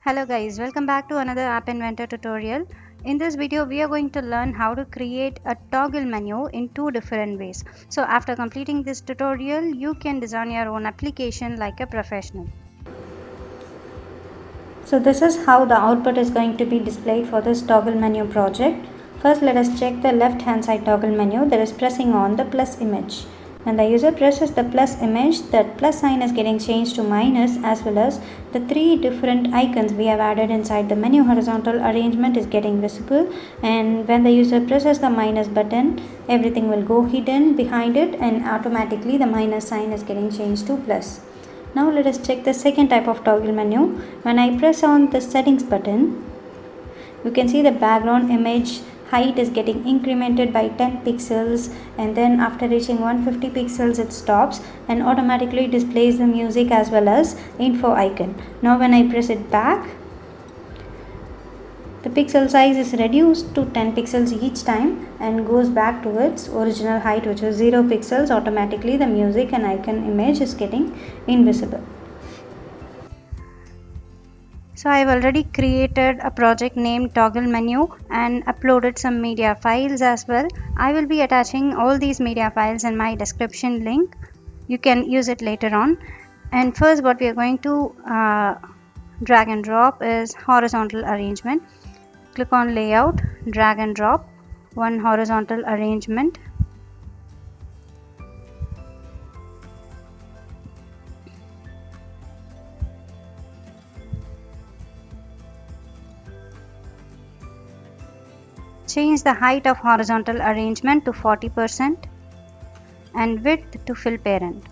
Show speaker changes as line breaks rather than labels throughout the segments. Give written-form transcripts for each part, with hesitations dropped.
Hello guys, welcome back to another App Inventor tutorial. In this video, we are going to learn how to create a toggle menu in two different ways. So after completing this tutorial, you can design your own application like a professional.
So this is how the output is going to be displayed for this toggle menu project. First let us check the left hand side toggle menu that is pressing on the plus image. When the user presses the plus image, that plus sign is getting changed to minus, as well as the three different icons we have added inside the menu horizontal arrangement is getting visible, and when the user presses the minus button, everything will go hidden behind it and automatically the minus sign is getting changed to plus. Now let us check the second type of toggle menu. When I press on the settings button, you can see the background image height is getting incremented by 10 pixels, and then after reaching 150 pixels it stops and automatically displays the music as well as info icon. Now when I press it back, the pixel size is reduced to 10 pixels each time and goes back to its original height, which is 0 pixels. Automatically the music and icon image is getting invisible.
So I've already created a project named toggle menu and uploaded some media files as well. I will be attaching all these media files in my description link. You can use it later on. And first what we are going to drag and drop is horizontal arrangement. Click on layout, drag and drop one horizontal arrangement. Change the height of horizontal arrangement to 40% and width to fill parent.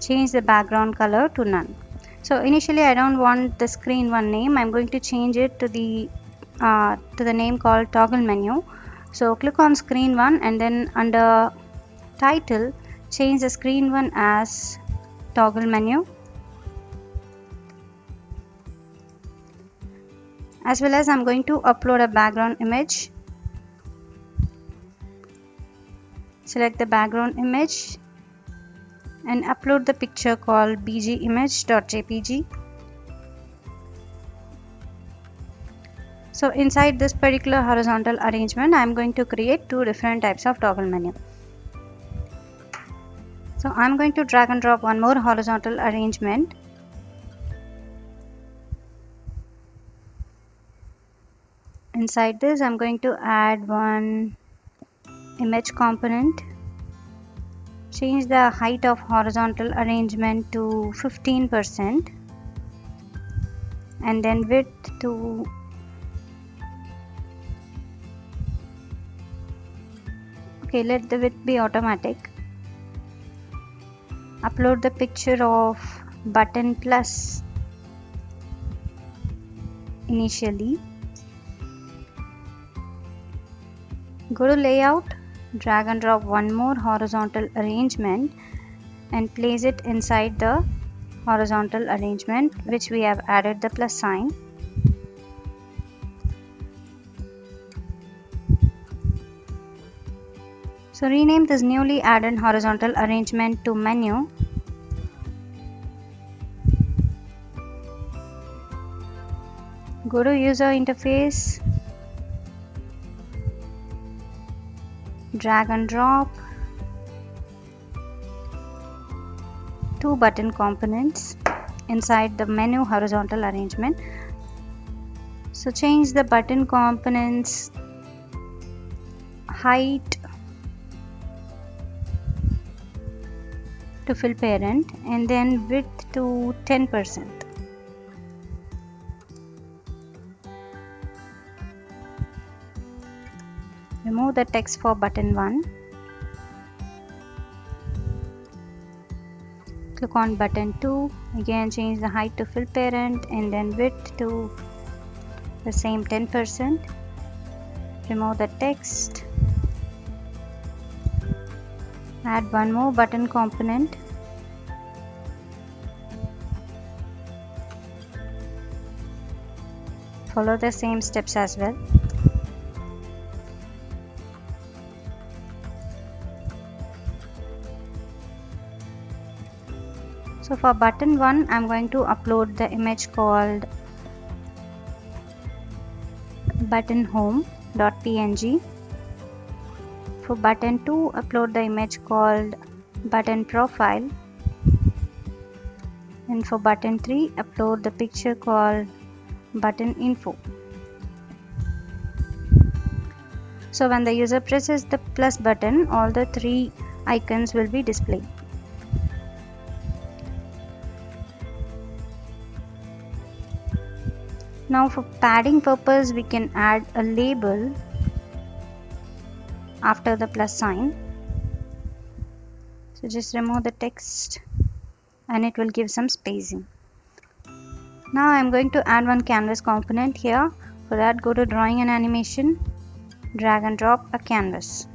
Change the background color to none. So initially I don't want the screen one name. I'm going to change it to the name called toggle menu. So click on screen one and then under title change the screen one as toggle menu, as well as I'm going to upload a background image. Select the background image and upload the picture called bgimage.jpg. So inside this particular horizontal arrangement, I'm going to create two different types of toggle menu. So I'm going to drag and drop one more horizontal arrangement. Inside this, I'm going to add one image component. Change the height of horizontal arrangement to 15% and then width to let the width be automatic. Upload the picture of button plus initially. Go to layout, drag and drop one more horizontal arrangement and place it inside the horizontal arrangement which we have added the plus sign. So rename this newly added horizontal arrangement to menu. Go to user interface, drag and drop two button components inside the menu horizontal arrangement. So change the button components height to fill parent and then width to 10%. Remove the text for button 1. Click on button 2. Again change the height to fill parent and then width to the same 10%. Remove the text. Add one more button component. Follow the same steps as well. So for button 1, I'm going to upload the image called button home.png. For button 2, upload the image called button profile. And for button 3, upload the picture called button info. So when the user presses the plus button, all the 3 icons will be displayed. Now for padding purpose, we can add a label after the plus sign. So just remove the text and it will give some spacing. Now I'm going to add one canvas component here. For that, go to drawing and animation, drag and drop a canvas.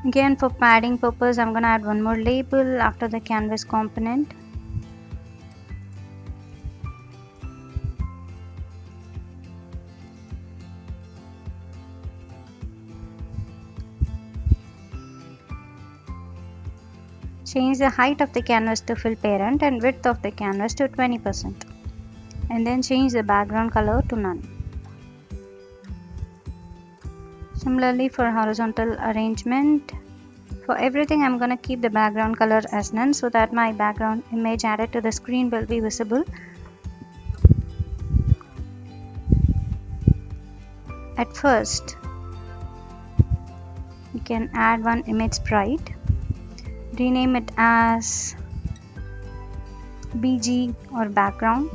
Again, for padding purpose, I'm going to add one more label after the canvas component. Change the height of the canvas to fill parent and width of the canvas to 20%. And then change the background color to none. Similarly for horizontal arrangement, for everything I'm going to keep the background color as none so that my background image added to the screen will be visible. At first, you can add one image sprite. Rename it as BG or background.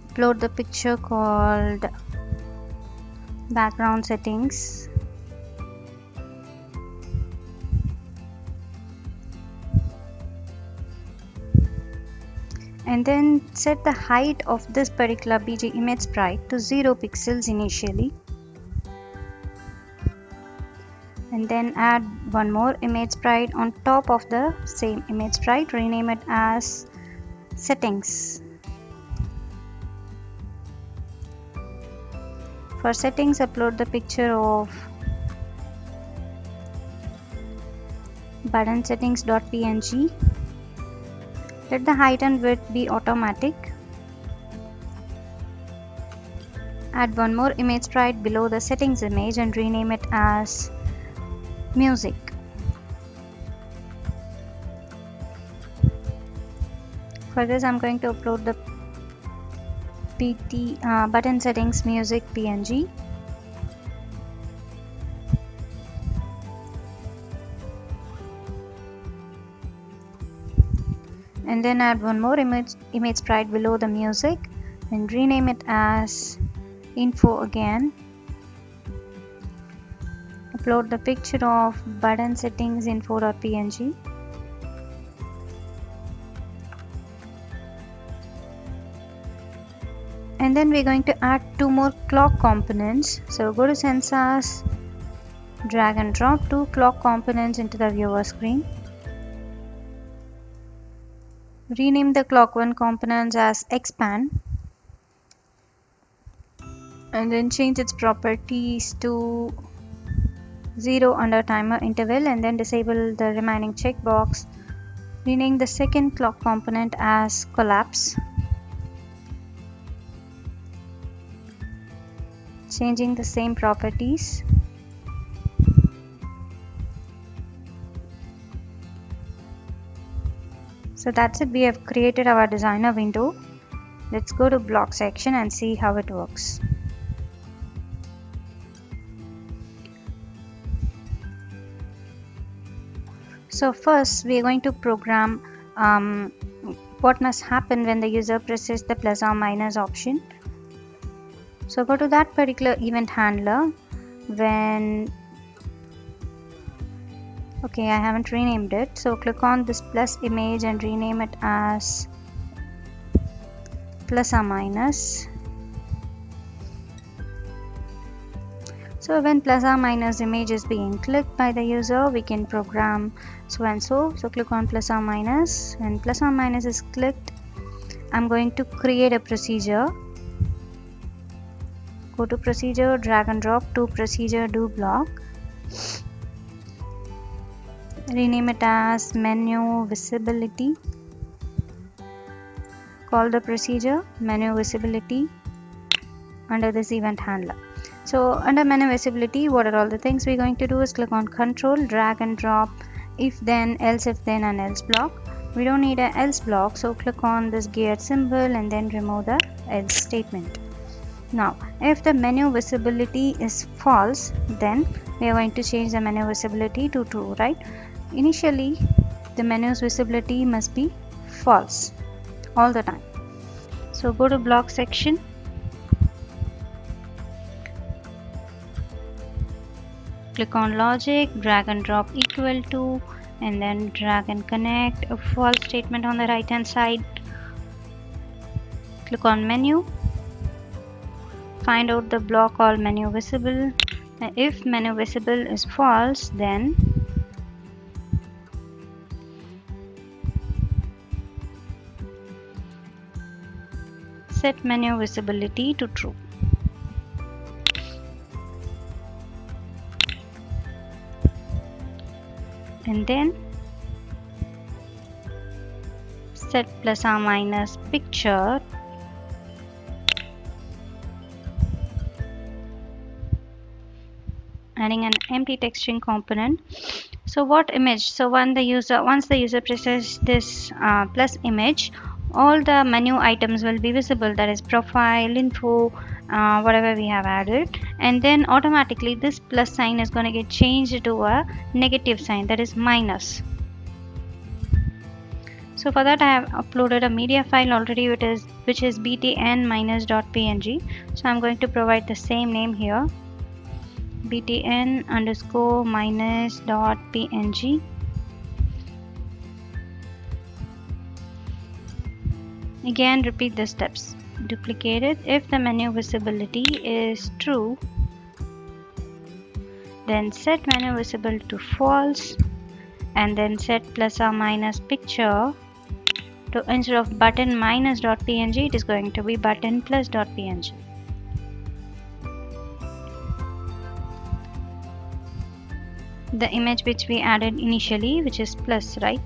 Upload the picture called background settings. And then set the height of this particular BG image sprite to 0 pixels initially. And then add one more image sprite on top of the same image sprite. Rename it as settings. For settings, upload the picture of button settings.png. Let the height and width be automatic. Add one more image sprite below the settings image and rename it as music. For this, I'm going to upload the button settings music PNG. And then add one more image sprite below the music and rename it as info again. Upload the picture of button settings info.png. And then we're going to add 2 more clock components. So go to sensors, drag and drop 2 clock components into the viewer screen. Rename the clock 1 components as expand. And then change its properties to 0 under timer interval and then disable the remaining checkbox. Rename the second clock component as collapse. Changing the same properties. So that's it, we have created our designer window. Let's go to block section and see how it works. So first we are going to program what must happen when the user presses the plus or minus option. So go to that particular event handler when I haven't renamed it, so click on this plus image and rename it as plus or minus. So when plus or minus image is being clicked by the user, we can program so and so. So click on plus or minus. When plus or minus is clicked, I'm going to create a procedure. Go to procedure, drag and drop to procedure do block. rename it as menu visibility. Call the procedure menu visibility under this event handler. So under menu visibility, what are all the things we're going to do is click on control, drag and drop if then, else if then, and else block. We don't need an else block, so click on this geared symbol and then remove the else statement. Now if the menu visibility is false, then we are going to change the menu visibility to true, right? Initially the menu's visibility must be false all the time. So go to block section, click on logic, drag and drop equal to, and then drag and connect a false statement on the right hand side. Click on menu, find out the block called menu visible. If menu visible is false, then set menu visibility to true. And then set plus or minus picture adding an empty text string component. So what image? So once the user presses this plus image, all the menu items will be visible, that is profile, info, whatever we have added, and then automatically this plus sign is going to get changed to a negative sign, that is minus. So for that I have uploaded a media file already, which is btn minus.png. So I'm going to provide the same name here, btn underscore minus.png. Again repeat the steps, duplicate it. If the menu visibility is true, then set menu visible to false, and then set plus or minus picture to, instead of button minus.png, it is going to be button plus.png. The image which we added initially, which is plus, right?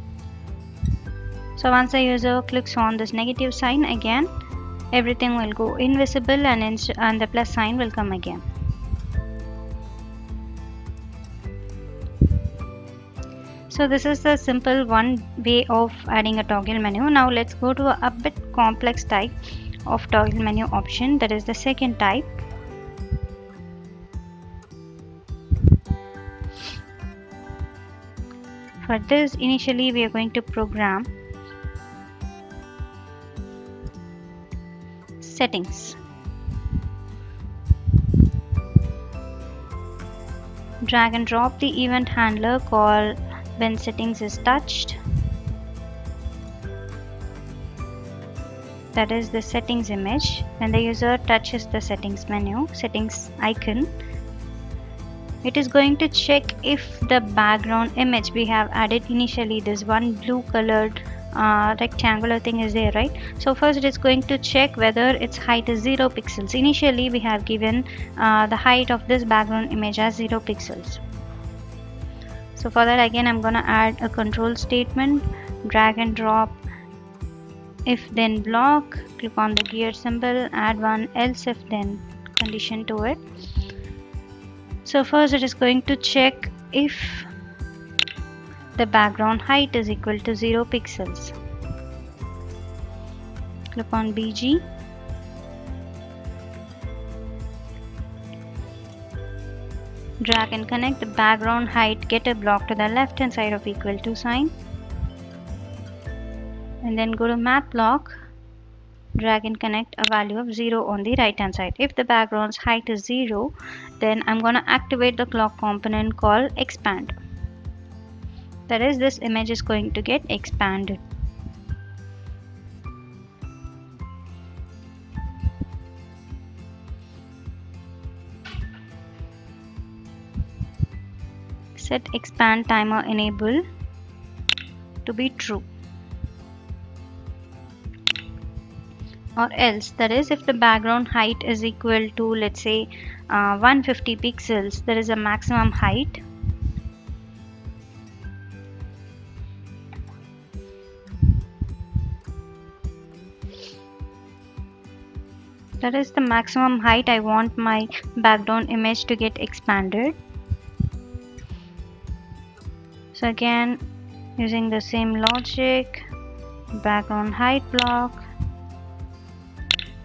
So once the user clicks on this negative sign, again everything will go invisible, and the plus sign will come again. So this is the simple one way of adding a toggle menu. Now let's go to a bit complex type of toggle menu option, that is the second type. For this, initially we are going to program settings. Drag and drop the event handler called when settings is touched, that is the settings image. When the user touches the settings menu, settings icon, it is going to check if the background image we have added initially, this one blue colored rectangular thing is there, right? So first it is going to check whether its height is 0 pixels. Initially we have given the height of this background image as 0 pixels. So for that, again I'm gonna add a control statement, drag and drop if then block, click on the gear symbol, add one else if then condition to it. So first it is going to check if the background height is equal to 0 pixels. Click on BG. Drag and connect the background height getter block to the left hand side of equal to sign. And then go to math block, drag and connect a value of 0 on the right hand side. If the background's height is 0, then I'm going to activate the clock component called expand. That is, this image is going to get expanded. Set expand timer enable to be true, or else, that is, if the background height is equal to, let's say 150 pixels, there is a maximum height, That is the maximum height I want my background image to get expanded. So again, using the same logic, background height block,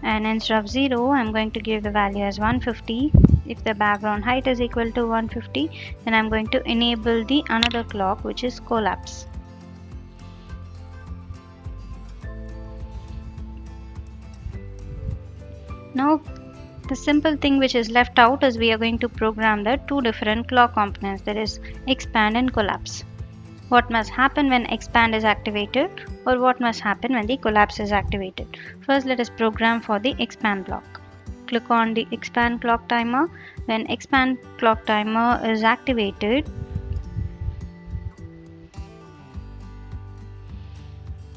and instead of 0 I'm going to give the value as 150. If the background height is equal to 150, then I'm going to enable the another clock, which is collapse. Now the simple thing which is left out is we are going to program the two different clock components, that is expand and collapse. What must happen when expand is activated, or what must happen when the collapse is activated. First let us program for the expand block. Click on the expand clock timer. When expand clock timer is activated,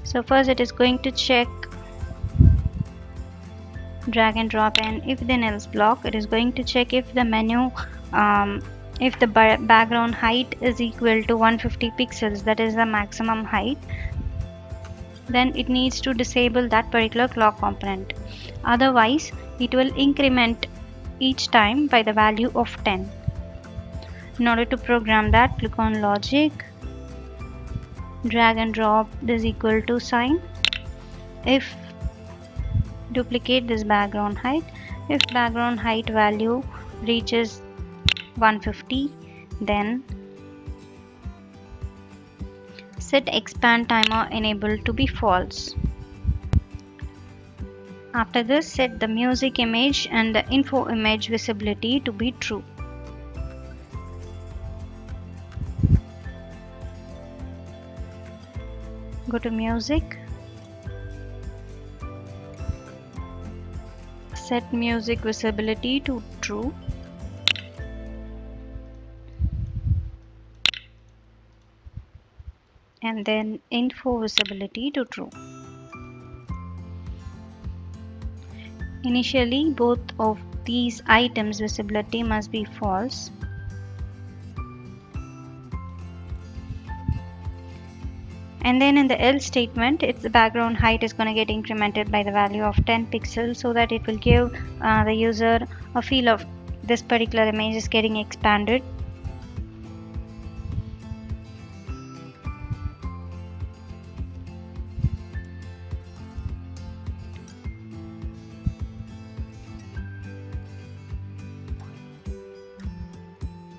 so first it is going to check, drag and drop, and if then else block, it is going to check if the menu if the background height is equal to 150 pixels, that is the maximum height, then it needs to disable that particular clock component. Otherwise it will increment each time by the value of 10. In order to program that, click on logic, drag and drop this equal to sign. If duplicate this background height, if background height value reaches 150, then set expand timer enabled to be false. After this, set the music image and the info image visibility to be true. Go to music, set music visibility to true, and then info visibility to true. Initially both of these items visibility must be false. And then in the else statement, the background height is going to get incremented by the value of 10 pixels, so that it will give the user a feel of this particular image is getting expanded.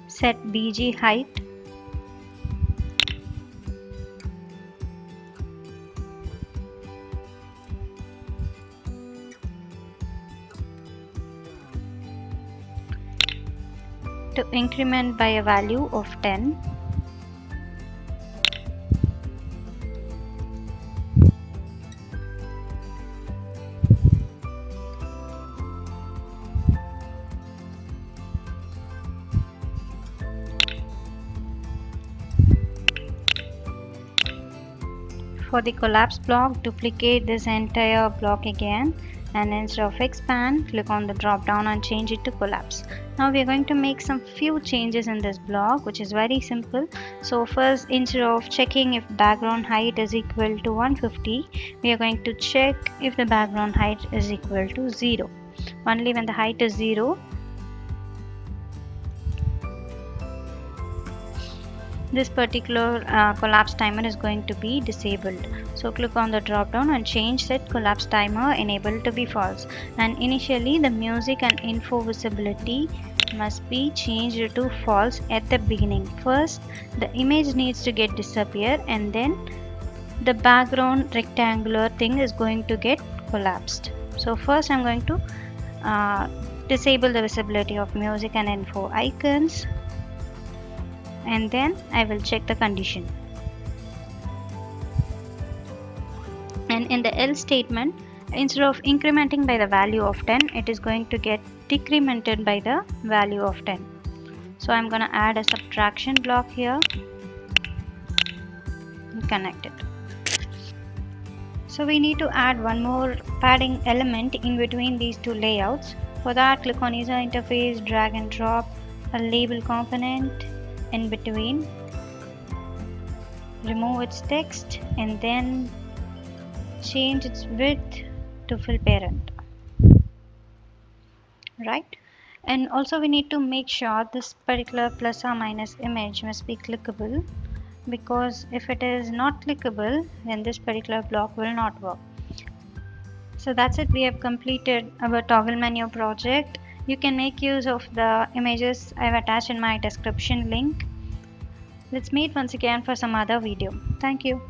Set BG height. To increment by a value of 10. For the collapse block, duplicate this entire block again, and instead of expand, click on the drop down and change it to collapse. Now we are going to make some few changes in this block, which is very simple. So first, instead of checking if background height is equal to 150, we are going to check if the background height is equal to 0. Only when the height is 0, this particular collapse timer is going to be disabled. So click on the drop down and change set collapse timer enabled to be false, and initially the music and info visibility must be changed to false at the beginning. First the image needs to get disappear, and then the background rectangular thing is going to get collapsed. So first I'm going to disable the visibility of music and info icons, and then I will check the condition. And in the else statement, instead of incrementing by the value of 10, it is going to get decremented by the value of 10. So I'm going to add a subtraction block here and connect it. So we need to add one more padding element in between these two layouts. For that, click on user interface, drag and drop a label component in between, remove its text, and then change its width to fill parent. right? And also we need to make sure this particular plus or minus image must be clickable, because if it is not clickable, then this particular block will not work. So that's it, we have completed our toggle menu project. You can make use of the images I've attached in my description link. Let's meet once again for some other video. Thank you.